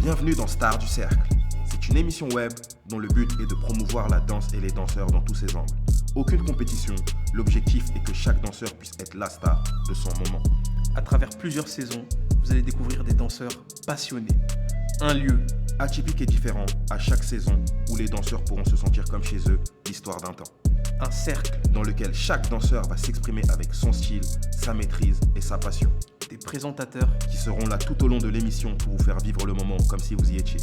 Bienvenue dans Stars du Cercle. C'est une émission web dont le but est de promouvoir la danse et les danseurs dans tous ses angles. Aucune compétition, l'objectif est que chaque danseur puisse être la star de son moment. À travers plusieurs saisons, vous allez découvrir des danseurs passionnés. Un lieu atypique et différent à chaque saison où les danseurs pourront se sentir comme chez eux, l'histoire d'un temps. un cercle, Dans lequel chaque danseur va s'exprimer avec son style, sa maîtrise et sa passion. des présentateurs, Qui seront là tout au long de l'émission pour vous faire vivre le moment comme si vous y étiez.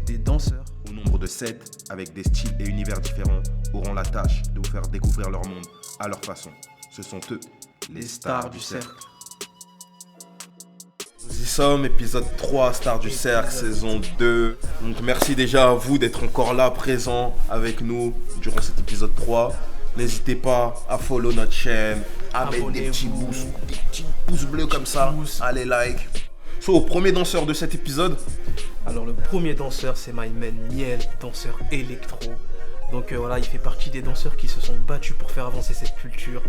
des danseurs, Au nombre de 7, avec des styles et univers différents, auront la tâche de vous faire découvrir leur monde à leur façon. Ce sont eux, les stars du cercle. Nous y sommes, épisode 3, Stars du Cercle, saison 2. Donc merci déjà à vous d'être encore là, présents avec nous durant cet épisode 3. N'hésitez pas à follow notre chaîne, à mettre des petits pouces bleus comme ça. Allez, like. So, premier danseur de cet épisode. Alors le premier danseur, c'est my man Miel, danseur électro. Donc voilà, il fait partie des danseurs qui se sont battus pour faire avancer cette culture.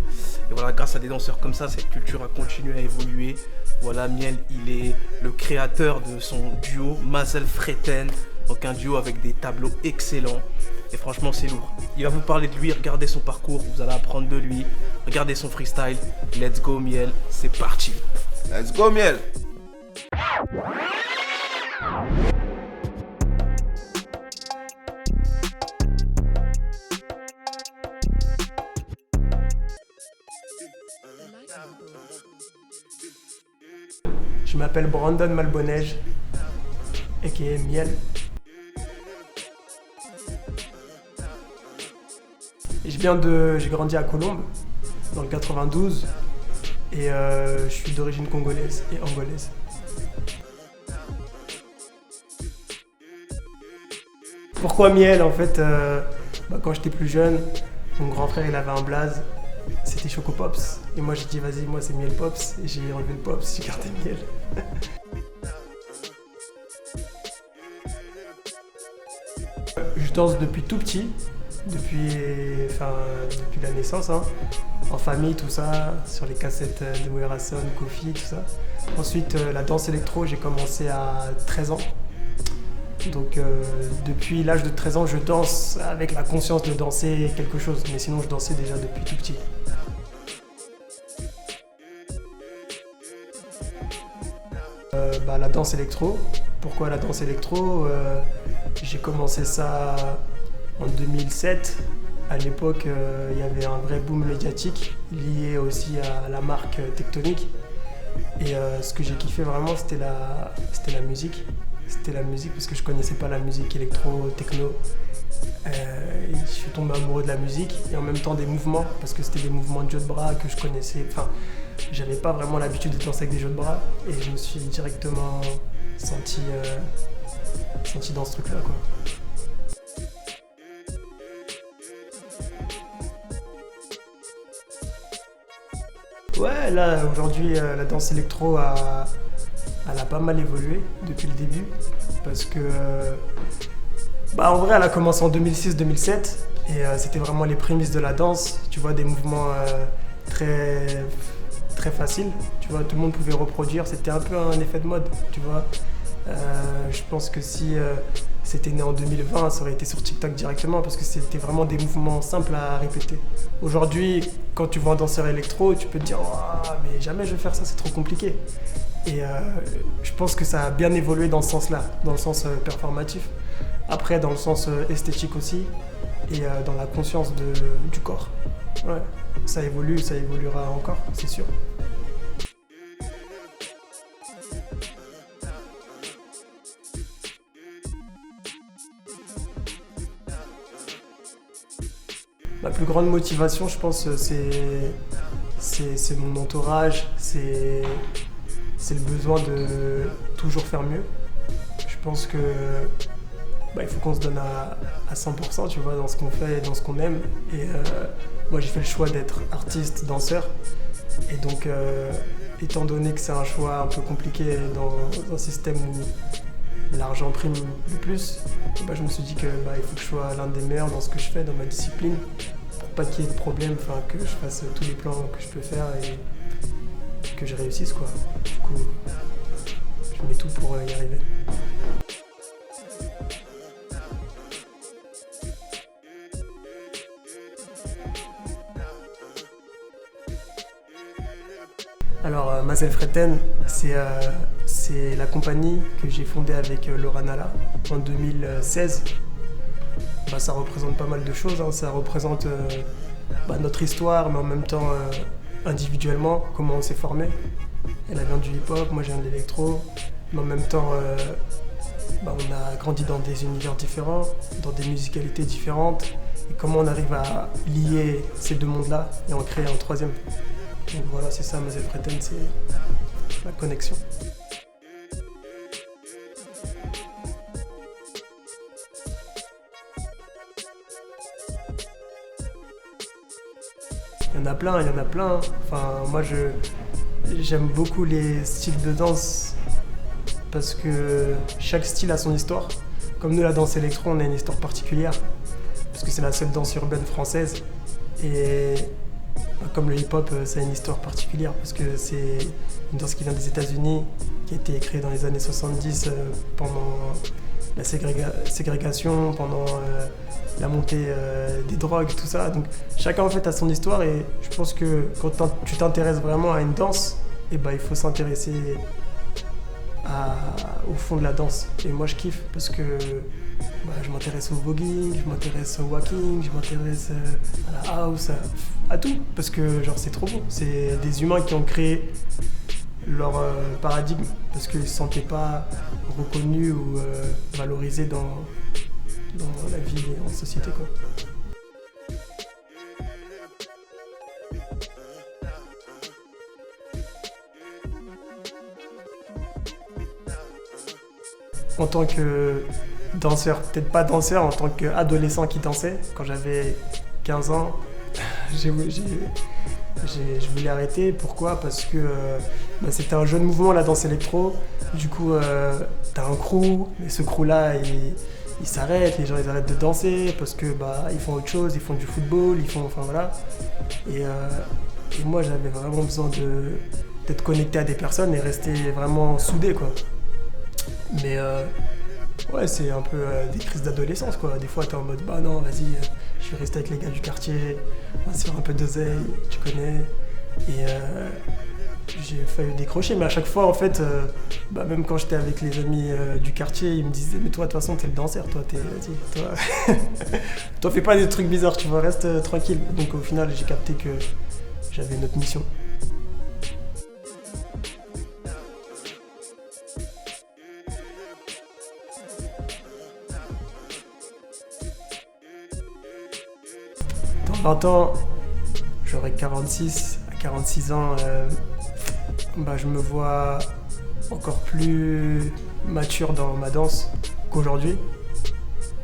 Et voilà, grâce à des danseurs comme ça, cette culture a continué à évoluer. Voilà, Miel, il est le créateur de son duo Mazel Freten. Donc un duo avec des tableaux excellents. Et franchement, c'est lourd. Il va vous parler de lui, regardez son parcours, vous allez apprendre de lui. Regardez son freestyle. Let's go Miel, c'est parti. Let's go, Miel. Je m'appelle Brandon Malbonège, aka Miel. J'ai grandi à Colombes, dans le 92, et je suis d'origine congolaise et angolaise. Pourquoi Miel? En fait, quand j'étais plus jeune, mon grand frère il avait un blaze, c'était Choco Pops. Et moi j'ai dit vas-y, moi c'est Miel Pops. Et j'ai enlevé le Pops, j'ai gardé Miel. Je danse depuis tout petit, depuis la naissance, hein. En famille, tout ça, sur les cassettes de Moira Hassan, Kofi, tout ça. Ensuite, la danse électro, j'ai commencé à 13 ans. Donc depuis l'âge de 13 ans, je danse avec la conscience de danser quelque chose. Mais sinon, je dansais déjà depuis tout petit. La danse électro. Pourquoi la danse électro? J'ai commencé ça en 2007. À l'époque, il y avait un vrai boom médiatique lié aussi à la marque Tectonic. Et ce que j'ai kiffé vraiment, c'était la musique. C'était la musique parce que je connaissais pas la musique électro, techno. Je suis tombé amoureux de la musique et en même temps des mouvements parce que c'était des mouvements de jeux de bras que je connaissais. Enfin, j'avais pas vraiment l'habitude de danser avec des jeux de bras et je me suis directement senti dans ce truc-là, quoi. Ouais, là aujourd'hui la danse électro elle a pas mal évolué depuis le début parce que en vrai elle a commencé en 2006-2007 et c'était vraiment les prémices de la danse, tu vois, des mouvements très très faciles, tu vois, tout le monde pouvait reproduire, c'était un peu un effet de mode, tu vois. Je pense que si c'était né en 2020, ça aurait été sur TikTok directement parce que c'était vraiment des mouvements simples à répéter. Aujourd'hui, quand tu vois un danseur électro, tu peux te dire oh, mais jamais je vais faire ça, c'est trop compliqué. Et je pense que ça a bien évolué dans ce sens-là, dans le sens performatif. Après, dans le sens esthétique aussi et dans la conscience du corps. Ouais, ça évolue, ça évoluera encore, c'est sûr. Ma plus grande motivation, je pense, c'est mon entourage, c'est le besoin de toujours faire mieux. Je pense que il faut qu'on se donne à 100%, tu vois, dans ce qu'on fait et dans ce qu'on aime. Et moi, j'ai fait le choix d'être artiste, danseur. Et donc, étant donné que c'est un choix un peu compliqué dans un système où l'argent prime le plus, je me suis dit que il faut que je sois l'un des meilleurs dans ce que je fais, dans ma discipline, pour pas qu'il y ait de problème, que je fasse tous les plans que je peux faire et que je réussisse, quoi. Du coup, je mets tout pour y arriver. Alors, Mazel Freten, c'est la compagnie que j'ai fondée avec Laura Nalla en 2016. Ça représente pas mal de choses, hein. Ça représente notre histoire, mais en même temps, individuellement, comment on s'est formé. Elle vient du hip-hop, moi je viens de l'électro, mais en même temps, on a grandi dans des univers différents, dans des musicalités différentes, et comment on arrive à lier ces deux mondes-là et en créer un troisième. Donc voilà, c'est ça, Mazel Freten, c'est la connexion. Il y en a plein. Enfin, moi, j'aime beaucoup les styles de danse parce que chaque style a son histoire. Comme nous, la danse électro, on a une histoire particulière parce que c'est la seule danse urbaine française. Et comme le hip-hop, ça a une histoire particulière parce que c'est une danse qui vient des États-Unis, qui a été créée dans les années 70 pendant la ségrégation, pendant la montée des drogues, tout ça. Donc chacun en fait a son histoire et je pense que quand tu t'intéresses vraiment à une danse, il faut s'intéresser au fond de la danse. Et moi je kiffe parce que je m'intéresse au voguing, je m'intéresse au walking, je m'intéresse à la house, à tout. Parce que c'est trop beau. C'est des humains qui ont créé leur paradigme parce qu'ils ne se sentaient pas reconnus ou valorisés dans la vie et en société, quoi. En tant que danseur, peut-être pas danseur, en tant qu'adolescent qui dansait, quand j'avais 15 ans, je voulais arrêter. Pourquoi ? Parce que c'était un jeune mouvement, la danse électro. Du coup, t'as un crew, et ce crew-là, il s'arrête, les gens ils arrêtent de danser parce que ils font autre chose, ils font du football, voilà. Et moi j'avais vraiment besoin d'être connecté à des personnes et rester vraiment soudé, quoi. Mais c'est un peu des crises d'adolescence, quoi. Des fois t'es en mode non vas-y, je vais rester avec les gars du quartier, on va se faire un peu d'oseille, tu connais. Et j'ai failli décrocher, mais à chaque fois en fait, même quand j'étais avec les amis du quartier, ils me disaient mais toi de toute façon t'es le danseur, vas-y, toi fais pas des trucs bizarres, tu vois, reste tranquille. Donc au final j'ai capté que j'avais une autre mission. Dans 20 ans, j'aurai 46 ans. Je me vois encore plus mature dans ma danse qu'aujourd'hui.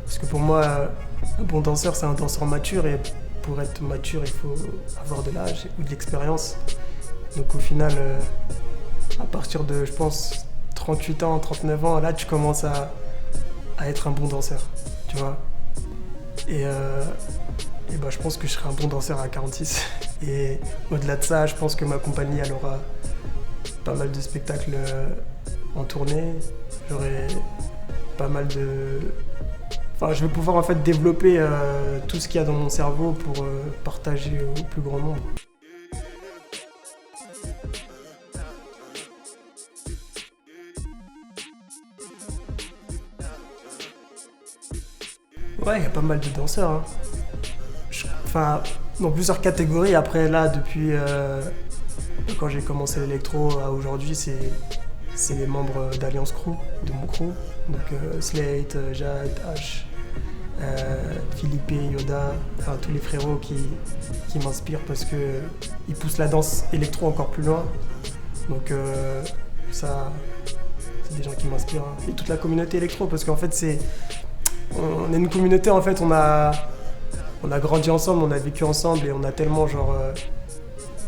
Parce que pour moi, un bon danseur, c'est un danseur mature. Et pour être mature, il faut avoir de l'âge ou de l'expérience. Donc au final, à partir de, je pense, 38 ans, 39 ans, là, tu commences à être un bon danseur. Tu vois. Et je pense que je serai un bon danseur à 46. Et au-delà de ça, je pense que ma compagnie, elle aura pas mal de spectacles en tournée. J'aurai pas mal de... je vais pouvoir en fait développer tout ce qu'il y a dans mon cerveau pour partager au plus grand nombre. Ouais, il y a pas mal de danseurs, hein. Dans plusieurs catégories. Après, là, depuis quand j'ai commencé l'électro à aujourd'hui, c'est les membres d'Alliance Crew, de mon crew. Donc Slate, Jade, H, Philippe, Yoda, tous les frérots qui m'inspirent parce qu'ils poussent la danse électro encore plus loin. Donc ça, c'est des gens qui m'inspirent, hein. Et toute la communauté électro, parce qu'en fait, on est une communauté, en fait, on a grandi ensemble, on a vécu ensemble et on a tellement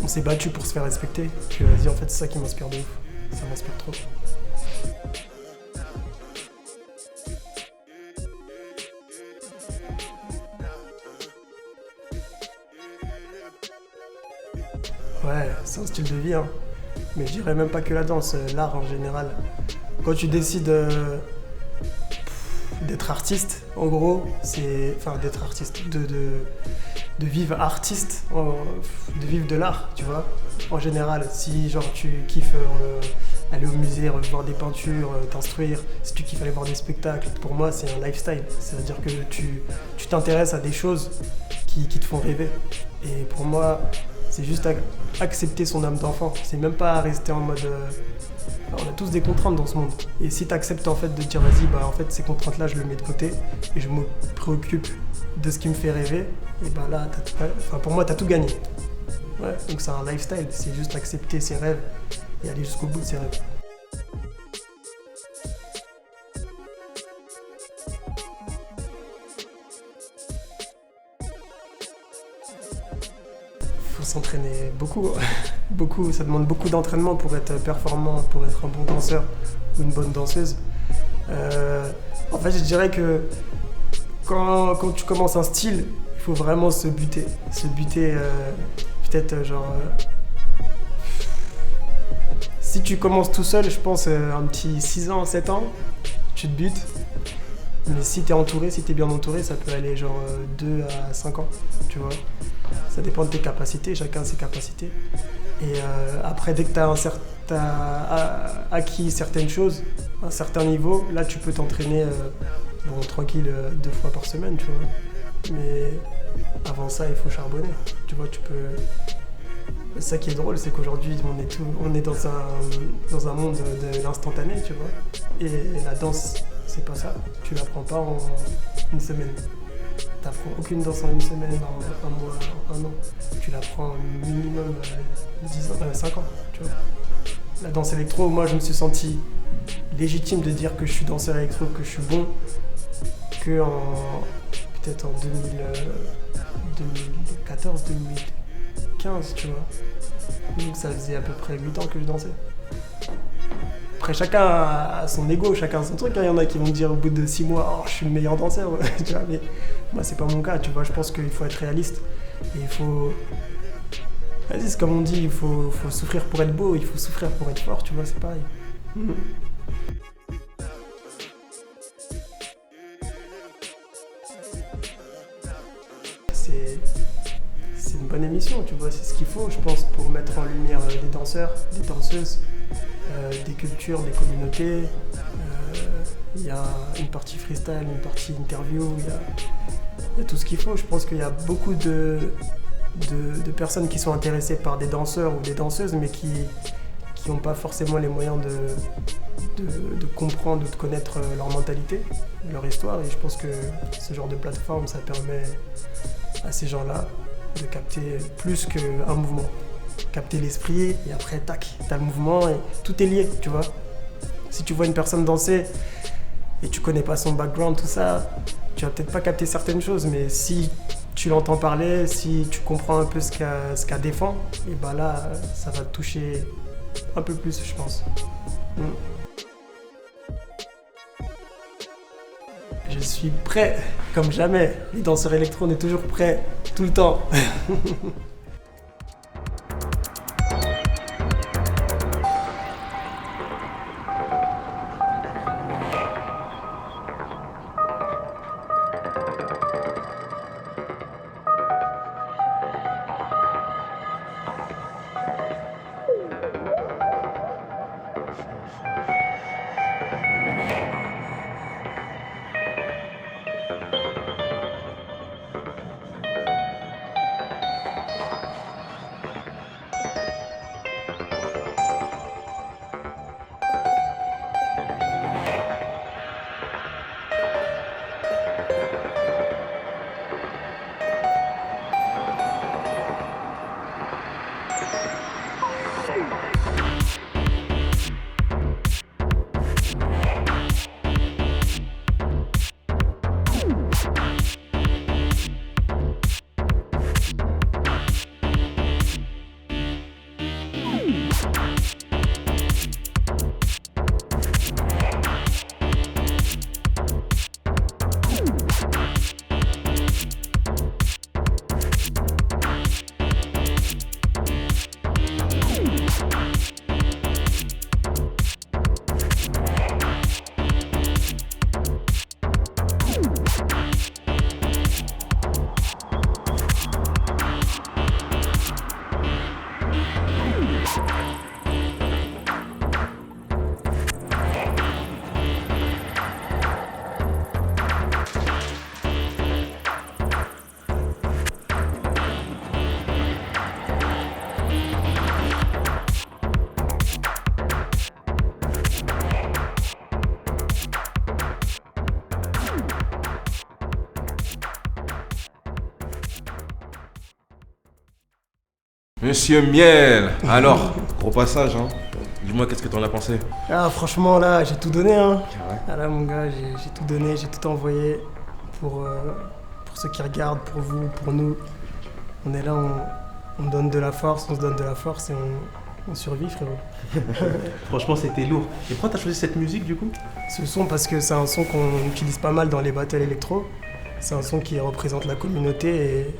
on s'est battu pour se faire respecter que vas-y, en fait c'est ça qui m'inspire de ouf, ça m'inspire trop. Ouais, c'est un style de vie, hein. Mais je dirais même pas que la danse, l'art en général. Quand tu décides d'être artiste, en gros, c'est... Enfin, d'être artiste, de vivre artiste, de vivre de l'art, tu vois. En général, si genre tu kiffes aller au musée, voir des peintures, t'instruire, si tu kiffes aller voir des spectacles, pour moi c'est un lifestyle. C'est-à-dire que tu t'intéresses à des choses qui te font rêver. Et pour moi, c'est juste accepter son âme d'enfant. C'est même pas rester en mode... on a tous des contraintes dans ce monde. Et si tu acceptes en fait de dire vas-y, bah en fait ces contraintes-là, je les mets de côté et je me préoccupe de ce qui me fait rêver, et bah là, pour moi, t'as tout gagné. Ouais, donc c'est un lifestyle, c'est juste accepter ses rêves et aller jusqu'au bout de ses rêves. Faut s'entraîner beaucoup, beaucoup, ça demande beaucoup d'entraînement pour être performant, pour être un bon danseur ou une bonne danseuse. En fait, je dirais que quand tu commences un style, il faut vraiment se buter. Peut-être genre... si tu commences tout seul, je pense un petit 6 ans, 7 ans, tu te butes. Mais si t'es entouré, si t'es bien entouré, ça peut aller genre 2 à 5 ans, tu vois. Ça dépend de tes capacités, chacun a ses capacités. Et après, dès que t'as acquis certaines choses, à un certain niveau, là tu peux t'entraîner tranquille 2 fois par semaine, tu vois. Mais avant ça, il faut charbonner. Tu vois, tu peux... Ça qui est drôle, c'est qu'aujourd'hui, on est dans un monde de l'instantané, tu vois. Et la danse, c'est pas ça. Tu l'apprends pas en une semaine. T'apprends aucune danse en une semaine, en un mois, en un an. Tu l'apprends minimum 5 ans, tu vois. La danse électro, moi, je me suis senti légitime de dire que je suis danseur électro, que je suis bon, peut-être en 2014, 2015, tu vois. Donc ça faisait à peu près 8 ans que je dansais. Après, chacun a son ego, chacun a son truc. Il y en a qui vont dire au bout de 6 mois, oh, je suis le meilleur danseur. Tu vois, mais moi, c'est pas mon cas. Tu vois, je pense qu'il faut être réaliste. Et il faut... Vas-y, c'est comme on dit, il faut souffrir pour être beau, il faut souffrir pour être fort. Tu vois, c'est pareil. C'est une bonne émission, tu vois, c'est ce qu'il faut, je pense, pour mettre en lumière des danseurs, des danseuses, des cultures, des communautés. Il y a une partie freestyle, une partie interview, il y a tout ce qu'il faut. Je pense qu'il y a beaucoup de personnes qui sont intéressées par des danseurs ou des danseuses, mais qui n'ont pas forcément les moyens de comprendre ou de connaître leur mentalité, leur histoire. Et je pense que ce genre de plateforme, ça permet à ces gens-là de capter plus qu'un mouvement. Capter l'esprit et après, tac, t'as le mouvement et tout est lié, tu vois. Si tu vois une personne danser et tu connais pas son background, tout ça, tu vas peut-être pas capter certaines choses, mais si tu l'entends parler, si tu comprends un peu ce qu'elle défend, et bah là, ça va te toucher un peu plus, je pense. Je suis prêt, comme jamais. Les danseurs électro, on est toujours prêts, tout le temps. Monsieur Miel, alors, gros passage, hein. Dis-moi, qu'est-ce que t'en as pensé? Ah, franchement, là, j'ai tout donné, hein. Ouais. Ah là, mon gars, j'ai tout donné, j'ai tout envoyé pour ceux qui regardent, pour vous, pour nous. On est là, on donne de la force, on se donne de la force et on survit, frérot. Franchement, c'était lourd. Et pourquoi t'as choisi cette musique du coup? Ce son, parce que c'est un son qu'on utilise pas mal dans les battles électro. C'est un son qui représente la communauté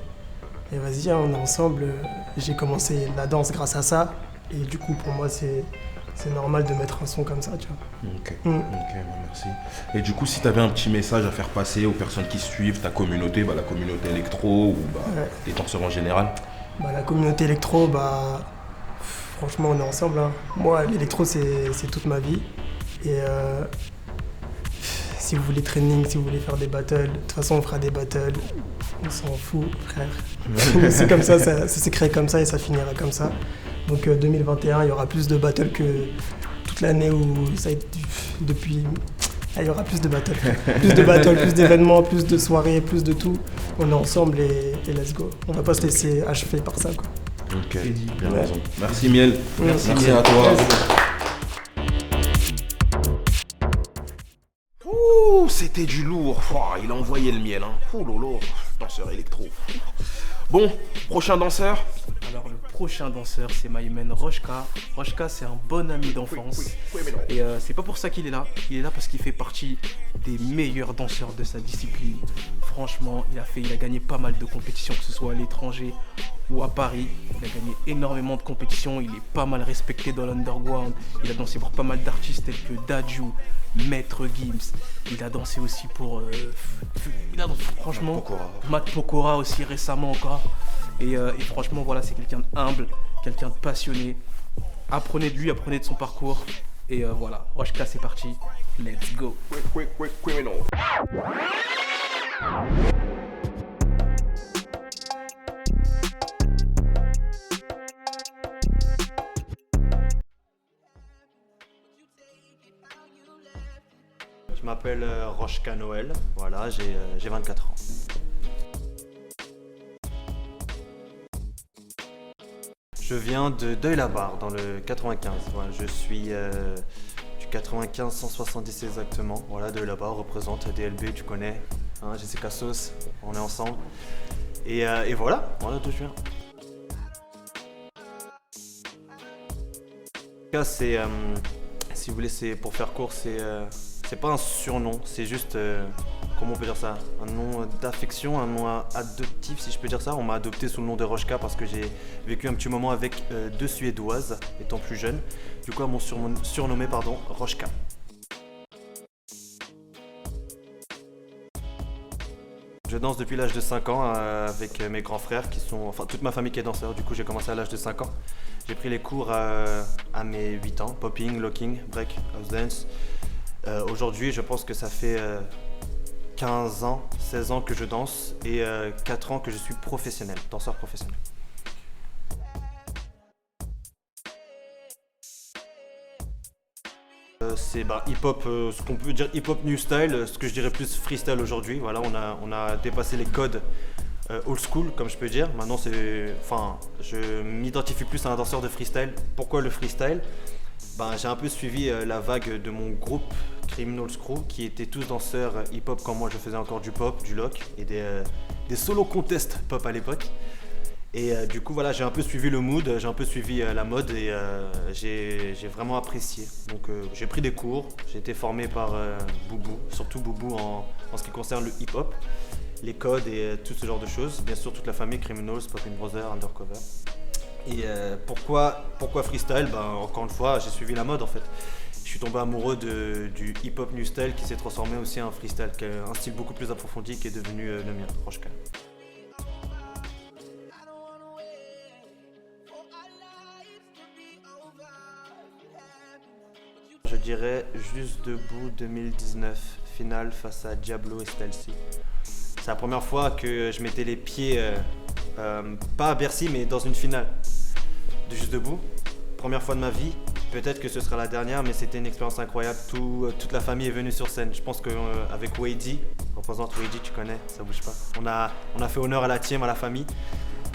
et vas-y, hein, on est ensemble. J'ai commencé la danse grâce à ça. Et du coup, pour moi, c'est normal de mettre un son comme ça, tu vois. Ok, merci. Et du coup, si tu avais un petit message à faire passer aux personnes qui suivent ta communauté, la communauté électro ou les danseurs en général? La communauté électro, franchement, on est ensemble, hein. Moi, l'électro, c'est toute ma vie. Et si vous voulez training, si vous voulez faire des battles, de toute façon, on fera des battles. On s'en fout, frère. C'est comme ça s'est créé comme ça et ça finira comme ça. Donc 2021, il y aura plus de battles que toute l'année où ça a été depuis... il y aura plus de battles. Plus de battles, plus d'événements, plus de soirées, plus de tout. On est ensemble et let's go. On va pas se laisser achever par ça, quoi. Ok, bien raison. Merci Miel. Merci à toi. Ouh, c'était du lourd. Ouah, il a envoyé le miel, hein. Ouh lolo, danseur électro. Bon, prochain danseur. Alors le prochain danseur, c'est my man Roshka. Roshka, c'est un bon ami d'enfance. Et c'est pas pour ça qu'il est là. Il est là parce qu'il fait partie des meilleurs danseurs de sa discipline. Franchement, il a gagné pas mal de compétitions, que ce soit à l'étranger ou à Paris. Il a gagné énormément de compétitions. Il est pas mal respecté dans l'underground. Il a dansé pour pas mal d'artistes tels que Dadju, Maître Gims. Il a dansé aussi pour... franchement, Matt Pokora aussi récemment encore. Et franchement, voilà, c'est quelqu'un d'humble, quelqu'un de passionné. Apprenez de lui, apprenez de son parcours. Et voilà, Roshka, c'est parti. Let's go. Criminal. Je m'appelle Roshka Noël, voilà, j'ai 24 ans. Je viens de Deuil-la-Barre, dans le 95. Voilà, je suis du 95 170 exactement. Voilà, Deuil-la-Barre représente DLB, tu connais, hein, Jessica Sauce, on est ensemble. Et voilà d'où je viens. En tout cas, si vous voulez, c'est pour faire court, c'est pas un surnom, c'est juste, comment on peut dire ça, un nom d'affection, un nom adoptif si je peux dire ça. On m'a adopté sous le nom de Roshka parce que j'ai vécu un petit moment avec deux Suédoises étant plus jeune. Du coup, elles m'ont surnommé Roshka. Je danse depuis l'âge de 5 ans avec mes grands frères qui sont, enfin toute ma famille qui est danseur. Du coup, j'ai commencé à l'âge de 5 ans. J'ai pris les cours à mes 8 ans, popping, locking, break, house dance. Aujourd'hui, je pense que ça fait 15 ans, 16 ans que je danse et 4 ans que je suis professionnel, danseur professionnel. C'est hip-hop, ce qu'on peut dire hip-hop new style, ce que je dirais plus freestyle aujourd'hui. Voilà, on a dépassé les codes old school, comme je peux dire. Maintenant, je m'identifie plus à un danseur de freestyle. Pourquoi le freestyle? J'ai un peu suivi la vague de mon groupe Criminal Crew qui étaient tous danseurs hip-hop comme moi. Je faisais encore du pop, du lock et des solo contests pop à l'époque. Et du coup voilà, j'ai un peu suivi le mood, j'ai un peu suivi la mode et j'ai vraiment apprécié. Donc j'ai pris des cours, j'ai été formé par Boubou, surtout Boubou en ce qui concerne le hip-hop, les codes et tout ce genre de choses. Bien sûr toute la famille Criminals, Poppin' Brothers, Undercover. Et pourquoi freestyle? Encore une fois, j'ai suivi la mode en fait. Je suis tombé amoureux du hip-hop new style qui s'est transformé aussi en freestyle, un style beaucoup plus approfondi qui est devenu le mien, Roshka. Je dirais Juste Debout 2019, finale face à Diablo et Stelcy. C'est la première fois que je mettais les pieds, pas à Bercy, mais dans une finale de Juste Debout. Première fois de ma vie, peut-être que ce sera la dernière, mais c'était une expérience incroyable. Toute la famille est venue sur scène. Je pense qu'avec Wady, représente Wady, tu connais, ça bouge pas. On a fait honneur à la team, à la famille.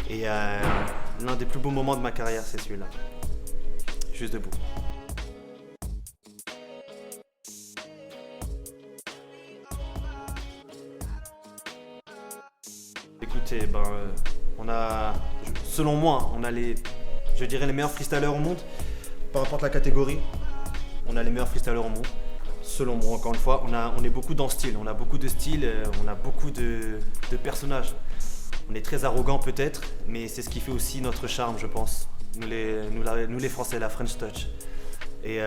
Et l'un des plus beaux moments de ma carrière, c'est celui-là. Juste debout. Écoutez, selon moi, on a je dirais les meilleurs freestylers au monde. Peu importe la catégorie, on a les meilleurs freestylers au monde. Selon moi, encore une fois, on est beaucoup dans le style. On a beaucoup de styles, on a beaucoup de personnages. On est très arrogant peut-être, mais c'est ce qui fait aussi notre charme, je pense. Nous les Français, la French Touch. Et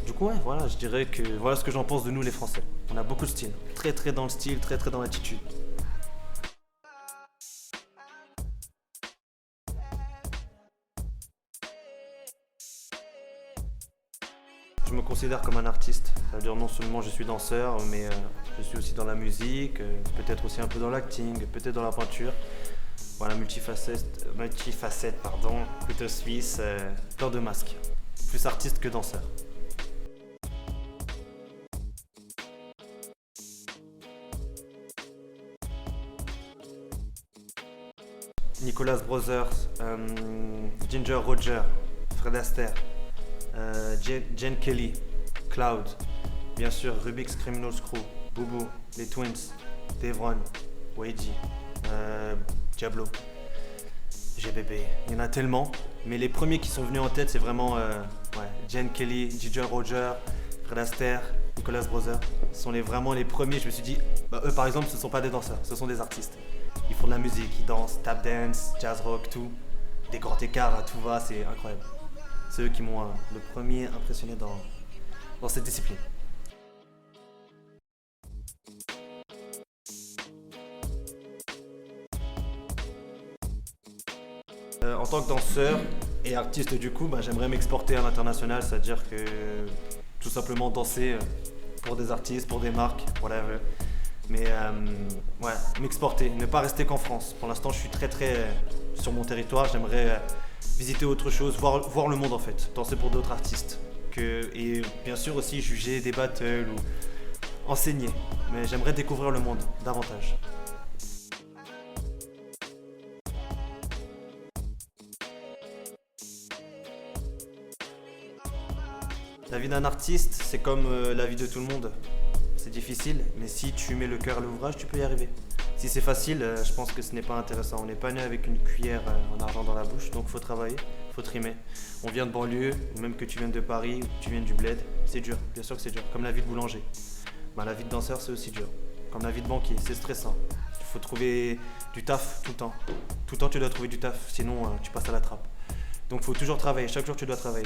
du coup, ouais, voilà, je dirais que voilà ce que j'en pense de nous les Français. On a beaucoup de style, très très dans le style, très très dans l'attitude. Je me considère comme un artiste. Ça veut dire non seulement je suis danseur, mais je suis aussi dans la musique, peut-être aussi un peu dans l'acting, peut-être dans la peinture. Voilà, multifacette, couteau suisse, plein de masques. Plus artiste que danseur. Nicolas Brothers, Ginger Roger, Fred Astaire, Jen Kelly, Cloud, bien sûr Rubik's Criminal Crew, Boubou, les Twins, Devron, Weiji, Diablo, GBB. Il y en a tellement, mais les premiers qui sont venus en tête, c'est vraiment Jen Kelly, Ginger Roger, Fred Astaire, Nicolas Brothers. Ce sont vraiment les premiers. Je me suis dit, eux par exemple, ce ne sont pas des danseurs, ce sont des artistes. Ils font de la musique, ils dansent, tap dance, jazz rock, tout. Des grands écarts à tout va, c'est incroyable. C'est eux qui m'ont le premier impressionné dans cette discipline. En tant que danseur et artiste du coup, j'aimerais m'exporter à l'international, c'est-à-dire que tout simplement danser pour des artistes, pour des marques, whatever. Mais m'exporter, ne pas rester qu'en France. Pour l'instant je suis très sur mon territoire, j'aimerais visiter autre chose, voir le monde en fait, danser pour d'autres artistes. Et bien sûr aussi juger des battles ou enseigner. Mais j'aimerais découvrir le monde davantage. La vie d'un artiste, c'est comme la vie de tout le monde. C'est difficile, mais si tu mets le cœur à l'ouvrage, tu peux y arriver. Si c'est facile, je pense que ce n'est pas intéressant. On n'est pas né avec une cuillère en argent dans la bouche, donc il faut travailler, il faut trimer. On vient de banlieue, ou même que tu viennes de Paris, ou que tu viennes du bled, c'est dur, bien sûr que c'est dur. Comme la vie de boulanger. La vie de danseur, c'est aussi dur. Comme la vie de banquier, c'est stressant. Il faut trouver du taf tout le temps. Tout le temps, tu dois trouver du taf, sinon tu passes à la trappe. Donc il faut toujours travailler, chaque jour tu dois travailler.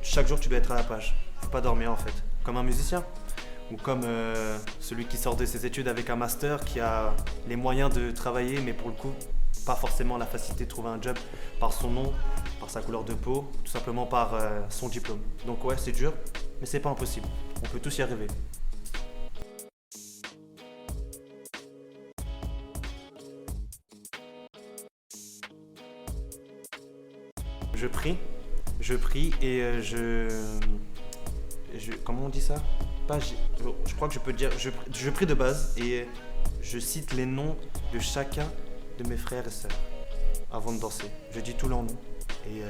Chaque jour tu dois être à la page. Il ne faut pas dormir en fait, comme un musicien. Ou comme celui qui sort de ses études avec un master, qui a les moyens de travailler, mais pour le coup, pas forcément la facilité de trouver un job par son nom, par sa couleur de peau, tout simplement par son diplôme. Donc ouais, c'est dur, mais c'est pas impossible. On peut tous y arriver. Je prie et comment on dit ça? Je crois que je peux dire, je prie de base et je cite les noms de chacun de mes frères et sœurs avant de danser. Je dis tous leurs noms et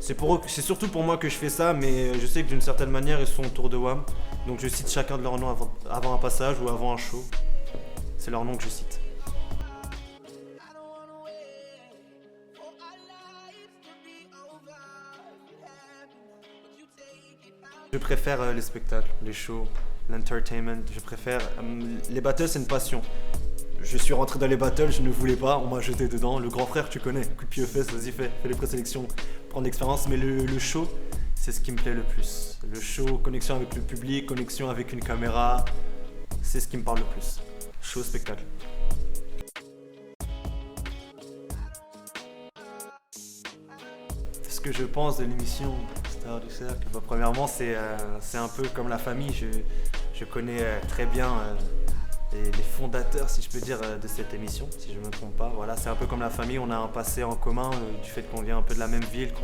c'est surtout pour moi que je fais ça, mais je sais que d'une certaine manière ils sont autour de WAM, donc je cite chacun de leurs noms avant un passage ou avant un show. C'est leurs noms que je cite. Je préfère les spectacles, les shows, l'entertainment. Je préfère. Les battles, c'est une passion. Je suis rentré dans les battles, je ne voulais pas, on m'a jeté dedans. Le grand frère, tu connais, coup de pied aux fesses, vas-y, fais les présélections, prends de l'expérience. Mais le show, c'est ce qui me plaît le plus. Le show, connexion avec le public, connexion avec une caméra, c'est ce qui me parle le plus. Show, spectacle. Ce que je pense de l'émission Stars du Cercle, premièrement, c'est un peu comme la famille. Je connais très bien les fondateurs, si je peux dire, de cette émission, si je ne me trompe pas. Voilà, c'est un peu comme la famille, on a un passé en commun du fait qu'on vient un peu de la même ville,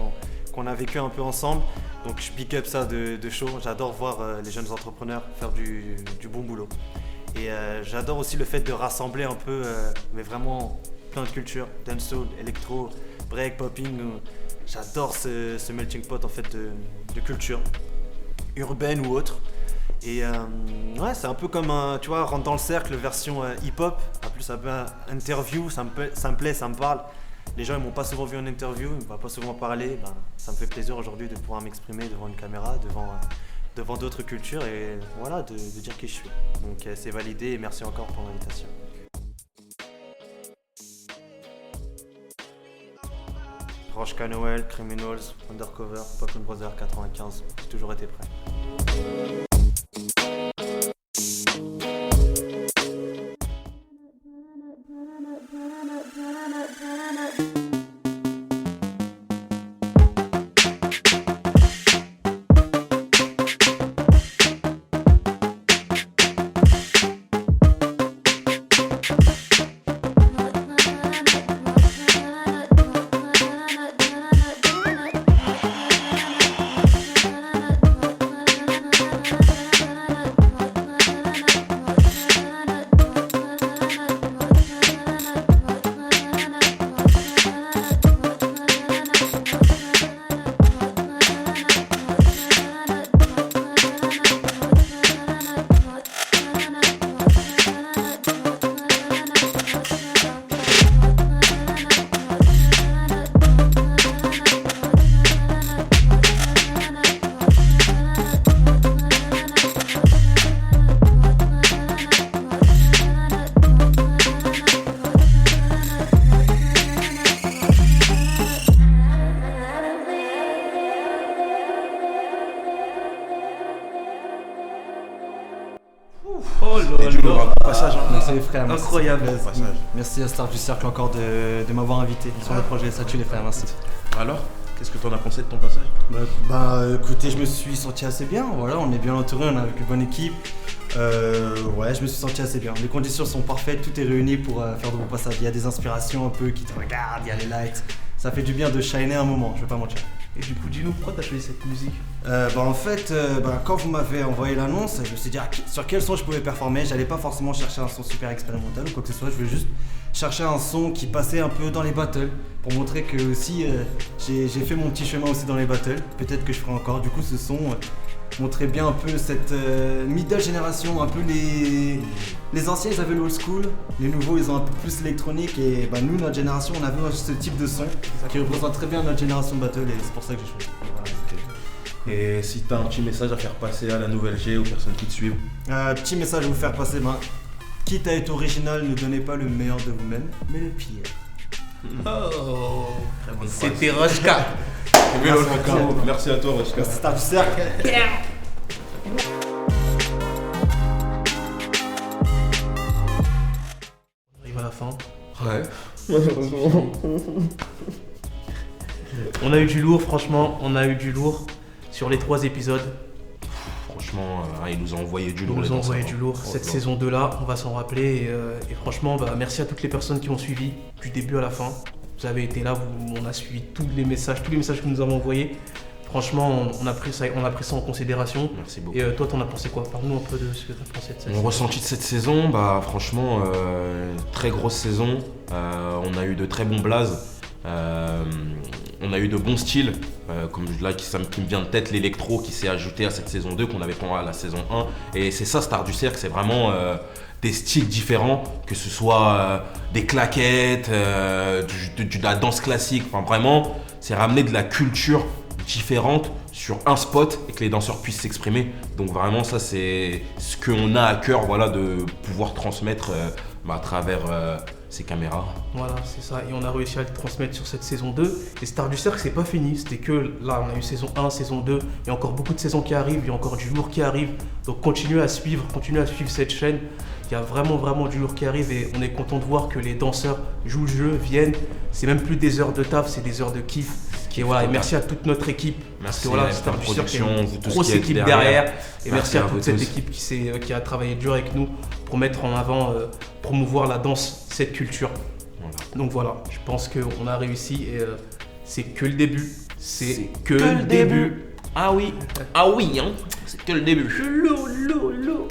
qu'on a vécu un peu ensemble. Donc je pick up ça de chaud. J'adore voir les jeunes entrepreneurs faire du bon boulot. Et j'adore aussi le fait de rassembler un peu, mais vraiment plein de cultures, dancehall, électro, break, popping. J'adore ce melting pot en fait de culture urbaine ou autre. Et ouais, c'est un peu comme tu vois, rentre dans le cercle version hip-hop. En plus, un peu interview, ça me plaît, ça me parle. Les gens ils m'ont pas souvent vu en interview, ils m'ont pas souvent parlé. Ben, ça me fait plaisir aujourd'hui de pouvoir m'exprimer devant une caméra, devant d'autres cultures et voilà, de dire qui je suis. Donc c'est validé et merci encore pour l'invitation. Rochka Noël, Criminals, Undercover, Poppin' Brother 95, j'ai toujours été prêt. Merci les frères, merci. Incroyable. Merci à Star du Cercle encore de m'avoir invité sur le projet. Ça tue les frères, merci. Alors, qu'est-ce que t'en as pensé de ton passage? Écoutez, je me suis senti assez bien. Voilà, on est bien entouré, on est avec une bonne équipe. Ouais, je me suis senti assez bien. Les conditions sont parfaites, tout est réuni pour faire de bons passages. Il y a des inspirations un peu qui te regardent, il y a les lights. Ça fait du bien de shiner un moment, je vais pas mentir. Et du coup, dis-nous pourquoi t'as choisi cette musique? En fait, quand vous m'avez envoyé l'annonce, je me suis dit sur quel son je pouvais performer. J'allais pas forcément chercher un son super expérimental ou quoi que ce soit. Je voulais juste chercher un son qui passait un peu dans les battles pour montrer que aussi j'ai fait mon petit chemin aussi dans les battles. Peut-être que je ferai encore. Du coup, ce son montrait bien un peu cette middle génération, un peu les anciens ils avaient le old school, les nouveaux ils ont un peu plus l'électronique et nous notre génération on avait ce type de son qui représente très bien notre génération de battle et c'est pour ça que j'ai choisi. Voilà. Et si t'as un petit message à faire passer à la nouvelle G, aux personnes qui te suivent? Petit message à vous faire passer, quitte à être original, ne donnez pas le meilleur de vous-même, mais le pire. Oh, c'était Rochka. Merci à toi, Rochka. C'est Star du Cercle. On arrive à la fin. Ouais. On a eu du lourd, franchement, on a eu du lourd sur les 3 épisodes. Franchement, ils nous ont envoyé du lourd. Ils nous ont envoyé du lourd. Cette saison 2 là, on va s'en rappeler. Et franchement, merci à toutes les personnes qui ont suivi du début à la fin. Vous avez été là, on a suivi tous les messages que nous avons envoyés. Franchement, on a pris ça en considération. Merci beaucoup. Et toi, t'en as pensé quoi? Parle-nous un peu de ce que t'as pensé de cette saison. Mon ressenti de cette saison, franchement, très grosse saison. On a eu de très bons blazes. On a eu de bons styles, comme là qui me vient de tête, l'électro qui s'est ajouté à cette saison 2 qu'on avait pas à la saison 1. Et c'est ça, Star du Cercle, c'est vraiment des styles différents, que ce soit des claquettes, de la danse classique. Enfin vraiment, c'est ramener de la culture différente sur un spot et que les danseurs puissent s'exprimer. Donc vraiment ça c'est ce qu'on a à cœur, voilà, de pouvoir transmettre à travers ces caméras. Voilà, c'est ça, et on a réussi à le transmettre sur cette saison 2. Et Star du Cercle, c'est pas fini, c'était que là, on a eu saison 1, saison 2, il y a encore beaucoup de saisons qui arrivent, il y a encore du lourd qui arrive. Donc continuez à suivre cette chaîne. Il y a vraiment du lourd qui arrive et on est content de voir que les danseurs jouent le jeu, viennent. C'est même plus des heures de taf, c'est des heures de kiff. Et voilà, et merci à toute notre équipe. Merci parce que voilà, Star du Cercle, une grosse équipe derrière. Et merci à toute cette tous. équipe qui a travaillé dur avec nous pour mettre en avant, promouvoir la danse, cette culture. Voilà. Donc voilà, je pense qu'on a réussi et c'est que le début. C'est que le début. Ah oui, hein, c'est que le début. Lou.